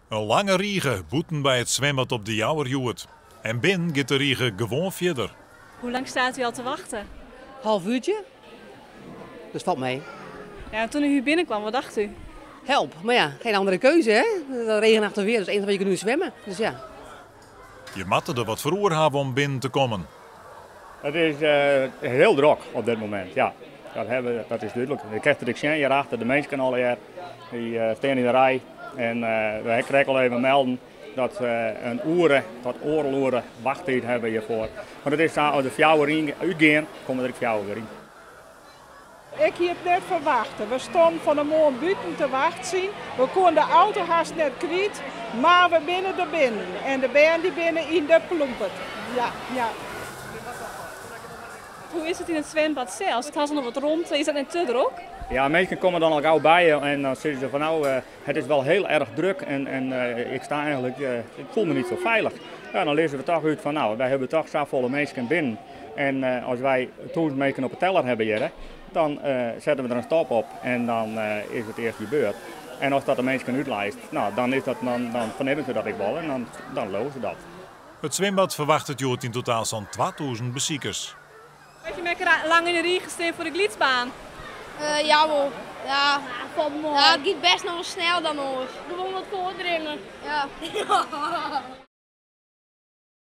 Een lange riege boeten bij het zwembad op de Jouwerjoert. En binnen gaat de riege gewoon verder. Hoe lang staat u al te wachten? Half uurtje. Dus valt mee. Ja, toen u hier binnenkwam, wat dacht u? Help. Maar ja, geen andere keuze hè. Regenachtig weer, dus het enige wat je kunt doen is zwemmen. Dus ja. Je moet er wat voor hebben om binnen te komen. Het is heel druk op dit moment, ja. Dat is duidelijk. Je krijgt de hier hierachter, de mensen al hier, die staan in de rij. En we krijgen al even melden dat we een uren tot oorloren wachttijd hebben hiervoor. Want het is als de fjouwering uitgaan, komen er fjouwen in. Ik heb het net verwachten. We stonden van de morgen buiten te wachten. We konden de auto haast net kwijt, maar we binnen er binnen. En de band die binnen in de ploempert. Ja, ja. Hoe is het in het zwembad zelfs? Het had nog wat rond. Is dat net te druk? Ja, mensen komen dan al gauw bij je en dan zeggen ze van nou, het is wel heel erg druk en ik sta eigenlijk, ik voel me niet zo veilig. Ja, dan lezen we toch uit van nou, wij hebben toch zo volle mensen binnen. En als wij 1000 mensen op de teller hebben hier, dan zetten we er een stop op en dan is het eerst gebeurd. En als dat de mensen uitlijst, nou, dan vernemen ze dat ik wil en dan lopen ze dat. Het zwembad verwacht het joort in totaal zo'n 2000 bezoekers. Heb je lekker lang in de rie gestaan voor de glitsbaan? Jawel. Ja, het gaat best nog wel snel dan ons. Gewoon wat voordringen. Ja.